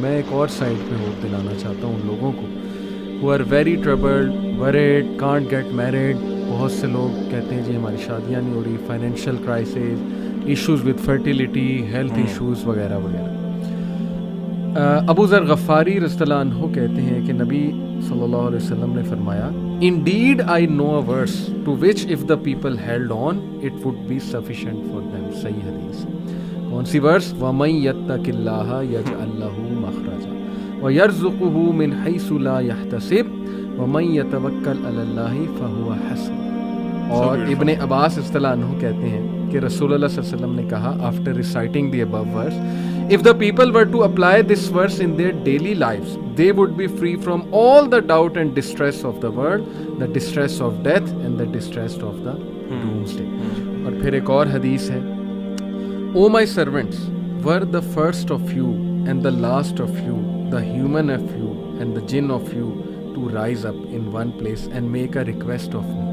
میں ایک اور سائڈ پہ ہوپ دلانا چاہتا ہوں ان لوگوں کو who are very troubled, worried, can't get married. بہت سے لوگ کہتے ہیں جی ہماری شادیاں نہیں ہو رہی, financial crisis, issues with fertility, health issues وغیرہ وغیرہ. ابو ذر غفاری رضی اللہ عنہ کہتے ہیں کہ نبی صلی اللہ علیہ وسلم نے فرمایا, Indeed I know a verse to which if the people held on it would be sufficient for them. صحیح حدیث. کون سی ورس؟ وَمَن يَتَّقِ اللَّهَ يَجْعَل لَّهُ مَخْرَجًا وَيَرْزُقْهُ مِنْ حَيْثُ لَا يَحْتَسِبُ وَمَن يَتَوَكَّلْ عَلَى اللَّهِ فَهُوَ حَسْبُهُ. اور ابن عباس رضی اللہ عنہ کہتے ہیں کہ رسول اللہ صلی اللہ علیہ وسلم نے کہا after reciting the above verse, if the people were to apply this verse in their daily lives, they would be free from all the doubt and distress of the world, the distress of death and the distress of the doomsday. اور پھر ایک اور حدیث ہے, O my servants, were the first of you and the last of you, the human of you and the jinn of you, to rise up in one place and make a request of me.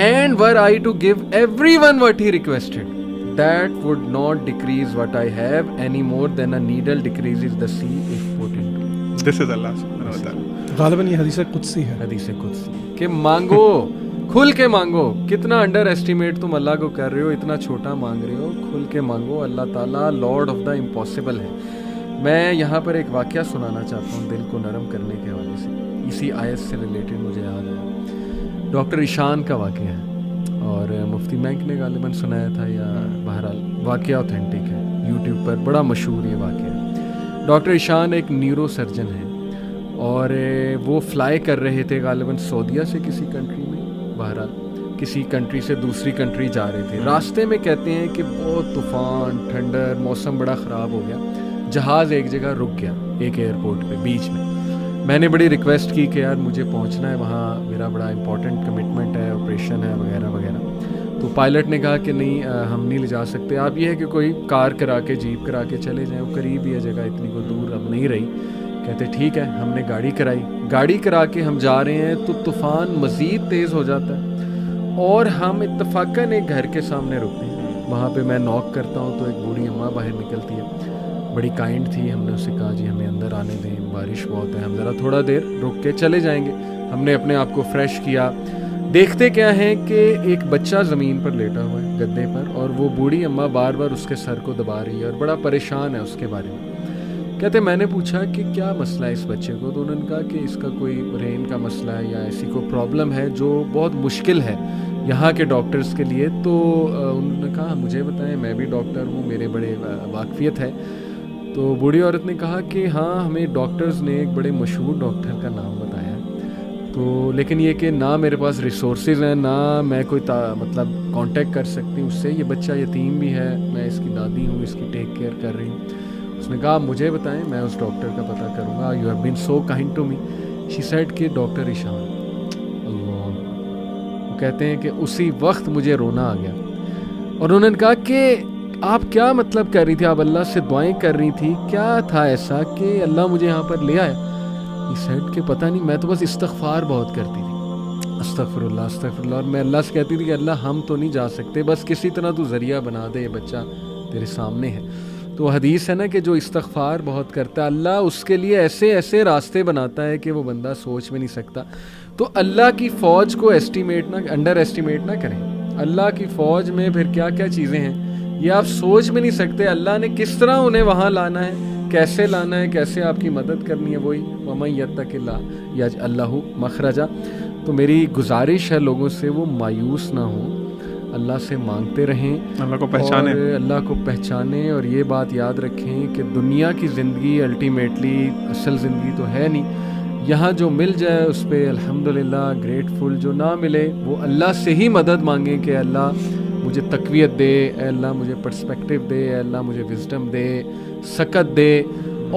And were I to give everyone what he requested, that would not decrease what I have any more than a needle decreases the sea if put into. This is Allah subhanahu wa ta'ala. غالباً یہ حدیث قدسی ہے. حدیث قدسی کہ مانگو, کھل کے مانگو. کتنا انڈر ایسٹیمیٹ تم اللہ کو کر رہے ہو, اتنا چھوٹا مانگ رہے ہو. کھل کے مانگو, اللہ تعالیٰ لارڈ آف دا امپاسبل ہے. میں یہاں پر ایک واقعہ سنانا چاہتا ہوں دل کو نرم کرنے کے حوالے سے. اسی آیت سے ریلیٹڈ مجھے یاد آیا. ڈاکٹر ایشان کا واقعہ ہے اور مفتی مینک نے غالباً سنایا تھا, یا بہرحال واقعہ اوتھینٹک ہے, یوٹیوب پر بڑا مشہور یہ واقعہ ہے. ڈاکٹر ایشان ایک نیورو سرجن ہیں اور وہ فلائی کر رہے تھے غالباً سعودیہ سے کسی کنٹری میں, بہرحال کسی کنٹری سے دوسری کنٹری جا رہے تھے. راستے میں کہتے ہیں کہ بہت طوفان, ٹھنڈر, موسم بڑا خراب ہو گیا. جہاز ایک جگہ رک گیا, ایک ایئرپورٹ پہ بیچ میں. میں نے بڑی ریکویسٹ کی کہ یار مجھے پہنچنا ہے وہاں, میرا بڑا امپورٹنٹ کمٹمنٹ ہے, آپریشن ہے وغیرہ وغیرہ. تو پائلٹ نے کہا کہ نہیں ہم نہیں لے جا سکتے, آپ یہ ہے کہ کوئی کار کرا کے, جیپ کرا کے چلے جائیں, وہ قریب ہی ہے جگہ, اتنی کوئی دور اب نہیں رہی. کہتے ٹھیک ہے. ہم نے گاڑی کرائی, گاڑی کرا کے ہم جا رہے ہیں تو طوفان مزید تیز ہو جاتا ہے اور ہم اتفاقاً ایک گھر کے سامنے رکتے ہیں. وہاں پہ میں نوک کرتا ہوں تو ایک بوڑھی اماں باہر نکلتی ہے, بڑی کائنڈ تھی. ہم نے اسے کہا جی ہمیں اندر آنے دیں, بارش بہت ہے, ہم ذرا تھوڑا دیر رک کے چلے جائیں گے. ہم نے اپنے آپ کو فریش کیا. دیکھتے کیا ہے کہ ایک بچہ زمین پر لیٹا ہوا ہے گدے پر, اور وہ بوڑھی اماں بار بار اس کے سر کو دبا رہی ہے اور بڑا پریشان ہے اس کے بارے میں. کہتے میں نے پوچھا کہ کیا مسئلہ ہے اس بچے کو, تو انہوں نے کہا کہ اس کا کوئی برین کا مسئلہ ہے یا ایسی کوئی پرابلم ہے جو بہت مشکل ہے یہاں کے ڈاکٹرز کے لیے. تو انہوں نے کہا مجھے بتائیں, میں بھی ڈاکٹر ہوں, میرے بڑے واقفیت ہے. تو بوڑھی عورت نے کہا کہ ہاں ہمیں ڈاکٹرز نے ایک بڑے مشہور ڈاکٹر کا نام بتایا, تو لیکن یہ کہ نہ میرے پاس ریسورسز ہیں, نہ میں کوئی مطلب کانٹیکٹ کر سکتی ہوں اس سے. یہ بچہ یتیم بھی ہے, میں اس کی دادی ہوں, اس کی ٹیک کیئر کر رہی ہوں. اس نے کہا مجھے بتائیں, میں اس ڈاکٹر کا پتہ کروں گا. You have been so kind to me. She said کہ ڈاکٹر ایشان. اللہ, وہ کہتے ہیں کہ اسی وقت مجھے رونا آ گیا. اور انہوں نے کہا کہ آپ کیا مطلب کر رہی تھی, آپ اللہ سے دعائیں کر رہی تھی, کیا تھا ایسا کہ اللہ مجھے یہاں پر لے آیا؟ یہ سیڈ کہ پتہ نہیں, میں تو بس استغفار بہت کرتی تھی, استغفر اللہ استغفر اللہ, اور میں اللہ سے کہتی تھی کہ اللہ ہم تو نہیں جا سکتے, بس کسی طرح تو ذریعہ بنا دے, یہ بچہ تیرے سامنے ہے. تو حدیث ہے نا کہ جو استغفار بہت کرتا ہے اللہ اس کے لیے ایسے ایسے راستے بناتا ہے کہ وہ بندہ سوچ میں نہیں سکتا. تو اللہ کی فوج کو انڈر ایسٹیمیٹ نہ کریں. اللہ کی فوج میں پھر کیا کیا چیزیں ہیں یہ آپ سوچ میں نہیں سکتے. اللہ نے کس طرح انہیں وہاں لانا ہے, کیسے لانا ہے, کیسے آپ کی مدد کرنی ہے. وہی وَمَن يَتَّقِ اللَّهَ يَجْعَل لَّهُ مَخْرَجًا. تو میری گزارش ہے لوگوں سے وہ مایوس نہ ہوں, اللہ سے مانگتے رہیں, اللہ کو پہچانیں, اور اللہ کو پہچانیں. اور یہ بات یاد رکھیں کہ دنیا کی زندگی الٹیمیٹلی اصل زندگی تو ہے نہیں. یہاں جو مل جائے اس پہ الحمدللہ گریٹفل, جو نہ ملے وہ اللہ سے ہی مدد مانگیں کہ اللہ مجھے تقویت دے, اے اللہ مجھے پرسپیکٹیو دے, اے اللہ مجھے وزڈم دے, سکت دے,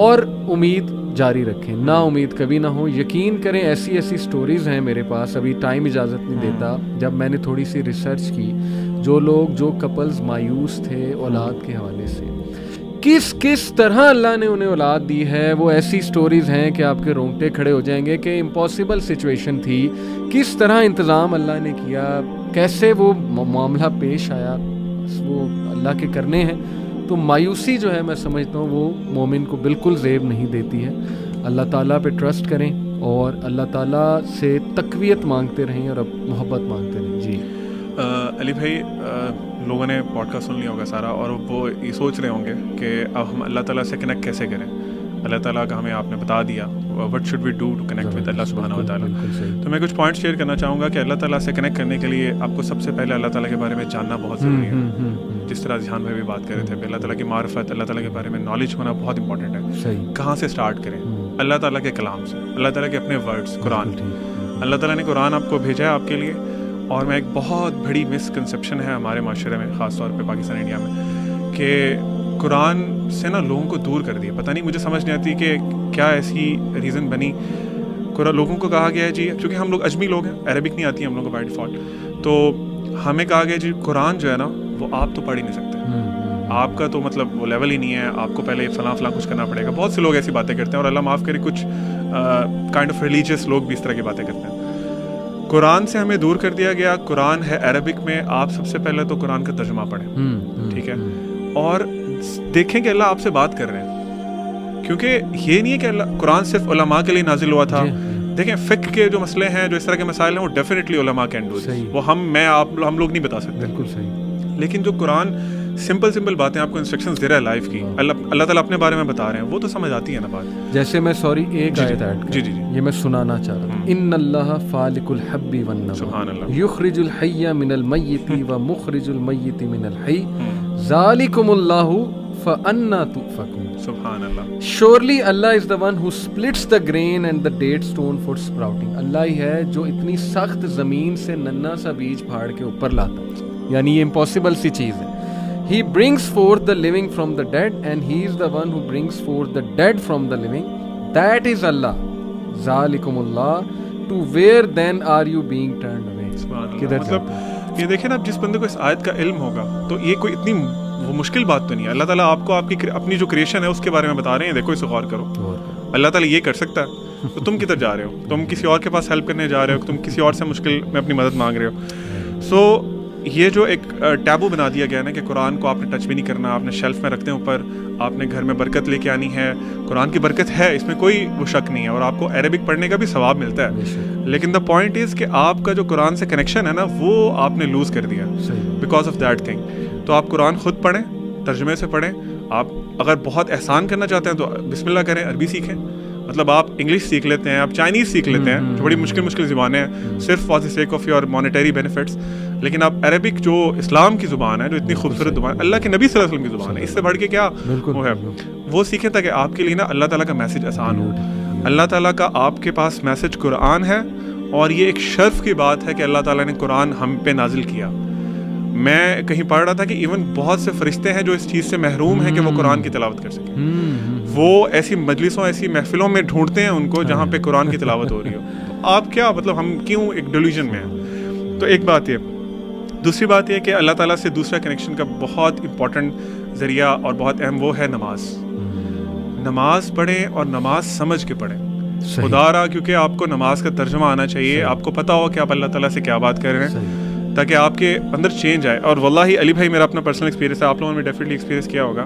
اور امید جاری رکھیں, نا امید کبھی نہ ہو. یقین کریں ایسی ایسی سٹوریز ہیں میرے پاس, ابھی ٹائم اجازت نہیں دیتا. جب میں نے تھوڑی سی ریسرچ کی, جو کپلز مایوس تھے اولاد کے حوالے سے, کس طرح اللہ نے انہیں اولاد دی ہے, وہ ایسی سٹوریز ہیں کہ آپ کے رونگٹے کھڑے ہو جائیں گے کہ امپاسبل سچویشن تھی, کس طرح انتظام اللہ نے کیا, کیسے وہ معاملہ پیش آیا, وہ اللہ کے کرنے ہیں. تو مایوسی جو ہے میں سمجھتا ہوں وہ مومن کو بالکل زیب نہیں دیتی ہے. اللہ تعالیٰ پہ ٹرسٹ کریں اور اللہ تعالیٰ سے تقویت مانگتے رہیں اور اب محبت مانگتے رہیں. جی علی بھائی, لوگوں نے پوڈ کاسٹ سن لیا ہوگا سارا, اور وہ یہ سوچ رہے ہوں گے کہ اب ہم اللہ تعالیٰ سے کنیکٹ کیسے کریں. اللہ تعالیٰ کا ہمیں آپ نے بتا دیا what should we do to connect with اللہ سبحانہ و تعالیٰ. تو میں کچھ پوائنٹس شیئر کرنا چاہوں گا کہ اللہ تعالیٰ سے کنیکٹ کرنے کے لیے آپ کو سب سے پہلے اللہ تعالیٰ کے بارے میں جاننا بہت ضروری ہے. جس طرح ذہان بھائی بھی بات کر رہے تھے, اللہ تعالیٰ کی معرفت, اللہ تعالیٰ کے بارے میں نالج ہونا بہت امپورٹنٹ ہے. کہاں سے اسٹارٹ کریں؟ اللہ تعالیٰ کے کلام سے, اللہ تعالیٰ کے اپنے ورڈس, قرآن. اللہ تعالیٰ نے قرآن آپ کو بھیجا ہے آپ کے لیے, اور میں ایک بہت بڑی مسکنسیپشن ہے ہمارے معاشرے میں, خاص طور پہ پاکستان انڈیا میں, کہ قرآن سے نا لوگوں کو دور کر دیا. پتہ نہیں, مجھے سمجھ نہیں آتی کہ کیا ایسی ریزن بنی. لوگوں کو کہا گیا ہے جی, چونکہ ہم لوگ اجمی لوگ ہیں, عربک نہیں آتی ہم لوگوں کو بائی ڈیفالٹ, تو ہمیں کہا گیا جی قرآن جو ہے نا وہ آپ تو پڑھ ہی نہیں سکتے, آپ کا تو مطلب وہ لیول ہی نہیں ہے, آپ کو پہلے فلاں کچھ کرنا پڑے گا. بہت سے لوگ ایسی باتیں کرتے ہیں, اور اللہ معاف کرے کچھ کائنڈ آف ریلیجیس لوگ بھی اس طرح کی باتیں کرتے ہیں. قرآن سے ہمیں دور کر دیا گیا. قرآن ہے عربک میں, آپ سب سے پہلے تو قرآن کا ترجمہ پڑھیں, ٹھیک ہے, اور دیکھیں کہ اللہ آپ سے بات کر رہے ہیں. کیونکہ یہ نہیں ہے کہ اللہ قرآن صرف علماء کے لیے نازل ہوا تھا. دیکھیں فقہ کے جو مسئلے ہیں, جو اس طرح کے مسائل ہیں, وہ ڈیفینیٹلی علماء کین ڈو, وہ ہم لوگ نہیں بتا سکتے. بالکل صحیح. لیکن جو قرآن سمپل باتیں آپ کو انسٹرکشنز دے رہا ہے لائف کی, اللہ تعالیٰ اپنے بارے میں بتا رہے ہیں, وہ تو سمجھ آتی ہے نا بات. جیسے میں ایک آیت ایڈ کر, جی یہ میں سنانا چاہ رہا ہوں. ان اللہ فالق الحب والنوى, سبحان اللہ, یخرج الحی من المیت ومخرج المیت من الحی, ذالکم اللہ فأنا تؤفکون. سبحان اللہ. Surely Allah is the one who splits the grain and the date stone for sprouting. اللہ ہی ہے جو اتنی سخت زمین سے ننا سا بیج پھاڑ کے اوپر لاتا ہے, یعنی یہ امپاسبل سی چیز ہے. He brings forth the living from the dead and he is the one who brings forth the dead from the living. That is Allah. ذالکم اللہ. To where then are you being turned away? مطلب یہ دیکھیں نا, جس بندے کو اس آیت کا علم ہوگا تو یہ کوئی اتنی وہ مشکل بات تو نہیں ہے. اللہ تعالیٰ آپ کو آپ کی اپنی جو کریشن ہے اس کے بارے میں بتا رہے ہیں, دیکھو اسے غور کرو. اللہ تعالیٰ یہ کر سکتا ہے, تو تم کدھر جا رہے ہو؟ تم کسی اور کے پاس ہیلپ کرنے جا رہے ہو, تم کسی اور سے مشکل میں اپنی مدد مانگ رہے ہو. سو یہ جو ایک ٹیبو بنا دیا گیا نا کہ قرآن کو آپ نے ٹچ بھی نہیں کرنا, آپ نے شیلف میں رکھتے ہیں اوپر, آپ نے گھر میں برکت لے کے آنی ہے. قرآن کی برکت ہے, اس میں کوئی وہ شک نہیں ہے, اور آپ کو عربک پڑھنے کا بھی ثواب ملتا ہے. لیکن دا پوائنٹ از کہ آپ کا جو قرآن سے کنیکشن ہے نا وہ آپ نے لوز کر دیا بیکاز آف دیٹ تھنگ. تو آپ قرآن خود پڑھیں, ترجمے سے پڑھیں. آپ اگر بہت احسان کرنا چاہتے ہیں تو بسم اللہ کریں, عربی سیکھیں. مطلب آپ انگلش سیکھ لیتے ہیں, آپ چائنیز سیکھ لیتے ہیں, جو بڑی مشکل زبانیں ہیں, صرف for the sake of your monetary benefits. لیکن آپ عربک جو اسلام کی زبان ہے, جو اتنی خوبصورت زبان, اللہ کے نبی صلی اللہ علیہ وسلم کی زبان ہے, اس سے بڑھ کے کیا وہ ہے, وہ سیکھیں تاکہ آپ کے لیے نا اللہ تعالیٰ کا میسج آسان ہو. اللہ تعالیٰ کا آپ کے پاس میسج قرآن ہے, اور یہ ایک شرف کی بات ہے کہ اللہ تعالیٰ نے قرآن ہم پہ نازل کیا. میں کہیں پڑھ رہا تھا کہ ایون بہت سے فرشتے ہیں جو اس چیز سے محروم ہیں کہ وہ قرآن کی تلاوت کر سکیں. وہ ایسی مجلسوں, ایسی محفلوں میں ڈھونڈتے ہیں ان کو جہاں پہ قرآن کی تلاوت ہو رہی ہو. آپ کیا مطلب, ہم کیوں ایک ڈیلیوژن میں ہیں؟ تو ایک بات یہ. دوسری بات یہ کہ اللہ تعالیٰ سے دوسرا کنیکشن کا بہت امپورٹنٹ ذریعہ اور بہت اہم وہ ہے نماز. نماز پڑھیں اور نماز سمجھ کے پڑھیں. خدا رہا, کیونکہ آپ کو نماز کا ترجمہ آنا چاہیے, آپ کو پتہ ہو کہ آپ اللہ تعالیٰ سے کیا بات کر رہے ہیں, تاکہ آپ کے اندر چینج آئے. اور واللہ علی بھائی میرا اپنا پرسنل ایکسپیرینس ہے, آپ لوگوں نے ڈیفینیٹلی ایکسپیرینس کیا ہوگا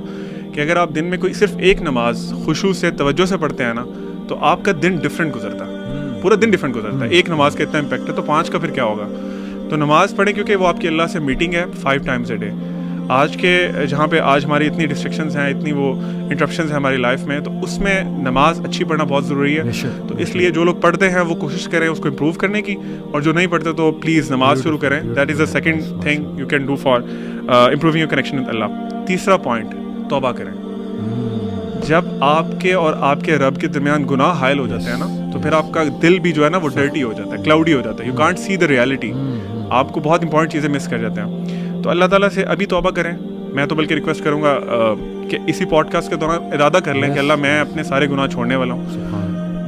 کہ اگر آپ دن میں کوئی صرف ایک نماز خشوع سے توجہ سے پڑھتے ہیں نا, تو آپ کا دن ڈفرینٹ گزرتا ہے, پورا دن ڈفرینٹ گزرتا ہے. ایک نماز کا اتنا امپیکٹ ہے, تو 5 کا پھر کیا ہوگا. تو نماز پڑھیں, کیونکہ وہ آپ کی اللہ سے میٹنگ ہے 5 times a day. آج کے جہاں پہ آج ہماری اتنی ڈسٹریکشنز ہیں, اتنی وہ انٹرپشنز ہیں ہماری لائف میں, تو اس میں نماز اچھی پڑھنا بہت ضروری ہے. تو اس لیے جو لوگ پڑھتے ہیں وہ کوشش کریں اس کو امپروو کرنے کی, اور جو نہیں پڑھتے تو پلیز نماز شروع کریں. That is the second thing you can do for improving your connection with اللہ. تیسرا پوائنٹ, توبہ کریں. جب آپ کے اور آپ کے رب کے درمیان گناہ حائل ہو جاتے ہیں نا, تو پھر آپ کا دل بھی جو ہے نا وہ ڈرٹی ہو جاتا ہے, کلاؤڈی ہو جاتا ہے. You can't see the reality, آپ کو بہت امپورٹنٹ چیزیں مس کر جاتے ہیں. تو اللہ تعالیٰ سے ابھی توبہ کریں. میں تو بلکہ ریکویسٹ کروں گا کہ اسی پوڈ کاسٹ کے دوران ارادہ کر لیں کہ اللہ میں اپنے سارے گناہ چھوڑنے والا ہوں.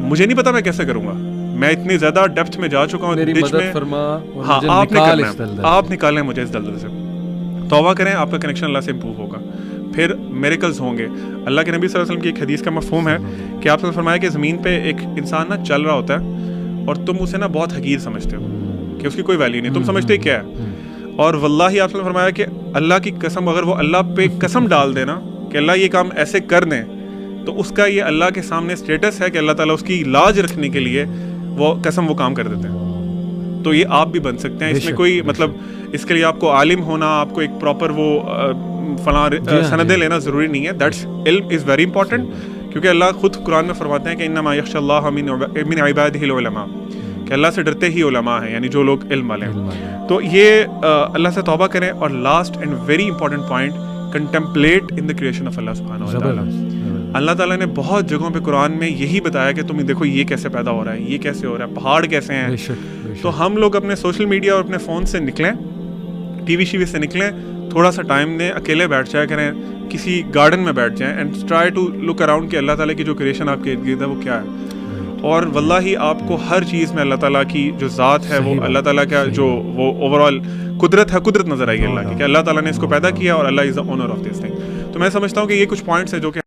مجھے نہیں پتا میں کیسے کروں گا, میں اتنی زیادہ ڈیپتھ میں جا چکا ہوں ڈچ میں. ہاں, آپ نکالیں مجھے اس دلدل سے. توبہ کریں, آپ کا کنیکشن اللہ سے امپروو ہوگا, پھر میریکلز ہوں گے. اللہ کے نبی صلی اللہ علیہ وسلم کی ایک حدیث کا مفہوم ہے کہ آپ نے فرمایا کہ زمین پہ ایک انسان نا چل رہا ہوتا ہے, اور تم اسے نا بہت حقیر سمجھتے ہو کہ اس کی کوئی ویلیو نہیں, تم سمجھتے کیا ہے. اور واللہ آپ نے فرمایا کہ اللہ کی قسم اگر وہ اللہ پہ قسم ڈال دے نا کہ اللہ یہ کام ایسے کر دیں, تو اس کا یہ اللہ کے سامنے اسٹیٹس ہے کہ اللہ تعالیٰ اس کی لاج رکھنے کے لیے وہ قسم وہ کام کر دیتے ہیں. تو یہ آپ بھی بن سکتے ہیں, اس میں کوئی مطلب اس کے لیے آپ کو عالم ہونا, آپ کو ایک پراپر وہ فلاں سندیں لینا ضروری نہیں ہے. دیٹس علم از ویری امپورٹنٹ, کیونکہ اللہ خود قرآن میں فرماتے ہیں کہ انما یخشی اللہ من عبادہ العلماء, کہ اللہ سے ڈرتے ہی علماء ہیں, یعنی جو لوگ علم والے ہیں. تو یہ اللہ سے توبہ کریں. اور last and very important point, contemplate in the creation of اللہ سبحانہ و تعالیٰ. اللہ تعالیٰ نے بہت جگہوں پہ قرآن میں یہی بتایا کہ تم دیکھو یہ کیسے پیدا ہو رہا ہے, یہ کیسے ہو رہا ہے, پہاڑ کیسے ہیں. تو ہم لوگ اپنے سوشل میڈیا اور اپنے فون سے نکلیں, ٹی وی شی وی سے نکلیں, تھوڑا سا ٹائم دیں, اکیلے بیٹھ جایا کریں, کسی گارڈن میں بیٹھ جائیں, and try to look around کہ اللہ تعالیٰ کی جو کریشن آپ کے ارد گرد ہے وہ کیا ہے. اور واللہ آپ کو ہر چیز میں اللہ تعالیٰ کی جو ذات ہے, وہ اللہ تعالیٰ کا جو وہ اوور آل قدرت ہے, قدرت نظر آئی اللہ کی, کہ اللہ تعالیٰ نے اس کو پیدا کیا اور اللہ is the owner of this thing. تو میں سمجھتا ہوں کہ یہ کچھ پوائنٹس ہیں جو کہ